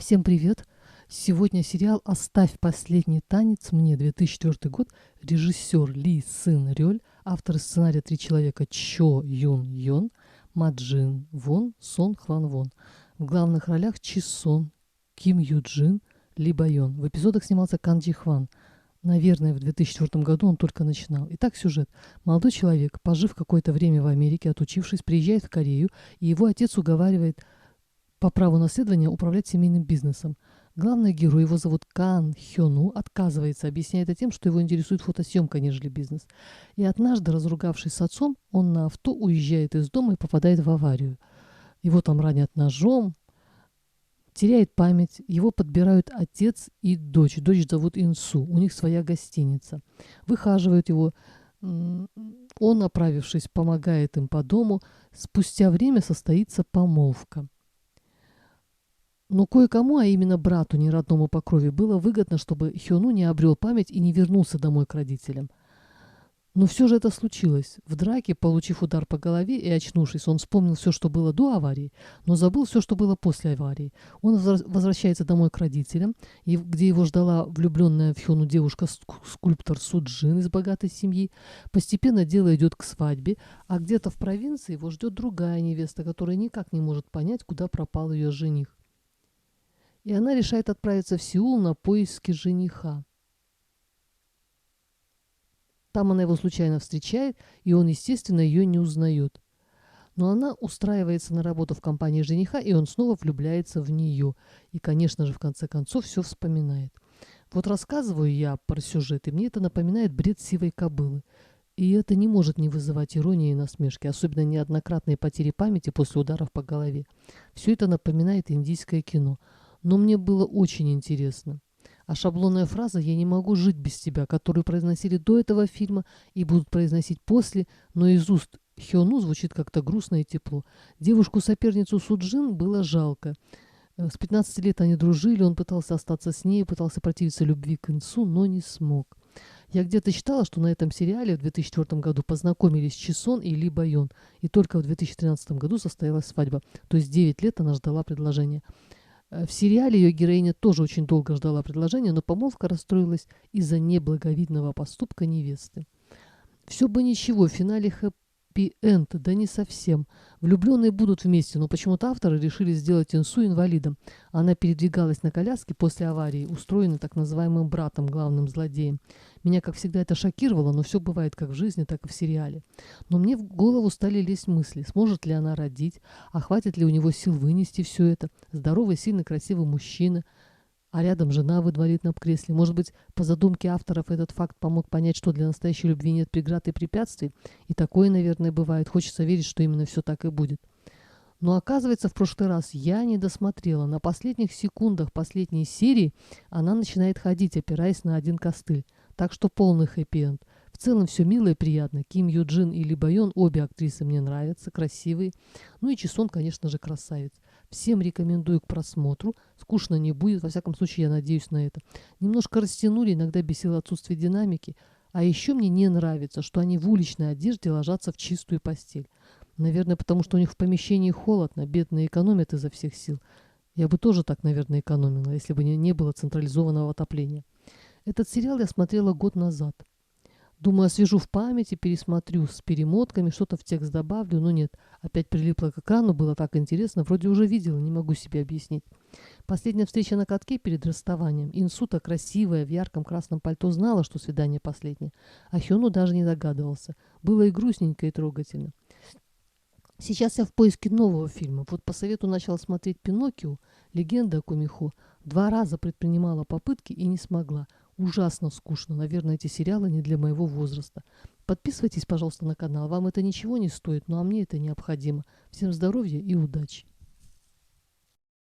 Всем привет! Сегодня сериал «Оставь последний танец мне», 2004 год, режиссер Ли Сын Рёль, автор сценария «Три человека» Чо Юн Йон, Ма Джин Вон, Сон Хван Вон. В главных ролях Чи Сон, Ким Ю Джин, Ли Байон. В эпизодах снимался Кан Джи Хван. Наверное, в 2004 году он только начинал. Итак, сюжет. Молодой человек, пожив какое-то время в Америке, отучившись, приезжает в Корею, и его отец уговаривает по праву наследования управлять семейным бизнесом. Главный герой, его зовут Кан Хёну, отказывается, объясняя это тем, что его интересует фотосъемка, нежели бизнес. И однажды, разругавшись с отцом, он на авто уезжает из дома и попадает в аварию. Его там ранят ножом, теряет память, его подбирают отец и дочь. Дочь зовут Инсу, у них своя гостиница. Выхаживают его, он, оправившись, помогает им по дому. Спустя время состоится помолвка. Но кое-кому, а именно брату, не родному по крови, было выгодно, чтобы Хёну не обрел память и не вернулся домой к родителям. Но все же это случилось. В драке, получив удар по голове и очнувшись, он вспомнил все, что было до аварии, но забыл все, что было после аварии. Он возвращается домой к родителям, где его ждала влюбленная в Хёну девушка-скульптор Суджин из богатой семьи. Постепенно дело идет к свадьбе, а где-то в провинции его ждет другая невеста, которая никак не может понять, куда пропал ее жених. И она решает отправиться в Сеул на поиски жениха. Там она его случайно встречает, и он, естественно, ее не узнает. Но она устраивается на работу в компании жениха, и он снова влюбляется в нее. И, конечно же, в конце концов, все вспоминает. Вот рассказываю я про сюжет, и мне это напоминает бред сивой кобылы. И это не может не вызывать иронии и насмешки, особенно неоднократные потери памяти после ударов по голове. Все это напоминает индийское кино. Но мне было очень интересно. А шаблонная фраза «я не могу жить без тебя», которую произносили до этого фильма и будут произносить после, но из уст Хёну звучит как-то грустно и тепло. Девушку-соперницу Суджин было жалко. С 15 лет они дружили, он пытался остаться с ней, пытался противиться любви к Инсу, но не смог. Я где-то читала, что на этом сериале в 2004 году познакомились Чи Сон и Ли Байон, и только в 2013 году состоялась свадьба. То есть 9 лет она ждала предложения. В сериале ее героиня тоже очень долго ждала предложения, но помолвка расстроилась из-за неблаговидного поступка невесты. Все бы ничего, в финале хэппи-энд, да не совсем. Влюбленные будут вместе, но почему-то авторы решили сделать Инсу инвалидом. Она передвигалась на коляске после аварии, устроенной так называемым братом, главным злодеем. Меня, как всегда, это шокировало, но все бывает как в жизни, так и в сериале. Но мне в голову стали лезть мысли, сможет ли она родить, а хватит ли у него сил вынести все это. Здоровый, сильный, красивый мужчина, а рядом жена в инвалидном кресле. Может быть, по задумке авторов этот факт помог понять, что для настоящей любви нет преград и препятствий? И такое, наверное, бывает. Хочется верить, что именно все так и будет. Но оказывается, в прошлый раз я не досмотрела. На последних секундах последней серии она начинает ходить, опираясь на один костыль. Так что полный хэппи-энд. В целом все мило и приятно. Ким Ю Джин и Ли Байон, обе актрисы мне нравятся, красивые. Ну и Чи Сон, конечно же, красавец. Всем рекомендую к просмотру. Скучно не будет, во всяком случае, я надеюсь на это. Немножко растянули, иногда бесило отсутствие динамики. А еще мне не нравится, что они в уличной одежде ложатся в чистую постель. Наверное, потому что у них в помещении холодно, бедные экономят изо всех сил. Я бы тоже так, наверное, экономила, если бы не было централизованного отопления. Этот сериал я смотрела год назад. Думаю, освежу в памяти, пересмотрю с перемотками, что-то в текст добавлю, но нет. Опять прилипла к экрану, было так интересно, вроде уже видела, не могу себе объяснить. Последняя встреча на катке перед расставанием. Инсута, красивая, в ярком красном пальто, знала, что свидание последнее. А Хёну даже не догадывался. Было и грустненько, и трогательно. Сейчас я в поиске нового фильма. Вот по совету начала смотреть «Пиноккио», «Легенда о Кумихо». 2 раза предпринимала попытки и не смогла. Ужасно скучно. Наверное, эти сериалы не для моего возраста. Подписывайтесь, пожалуйста, на канал. Вам это ничего не стоит, ну а мне это необходимо. Всем здоровья и удачи!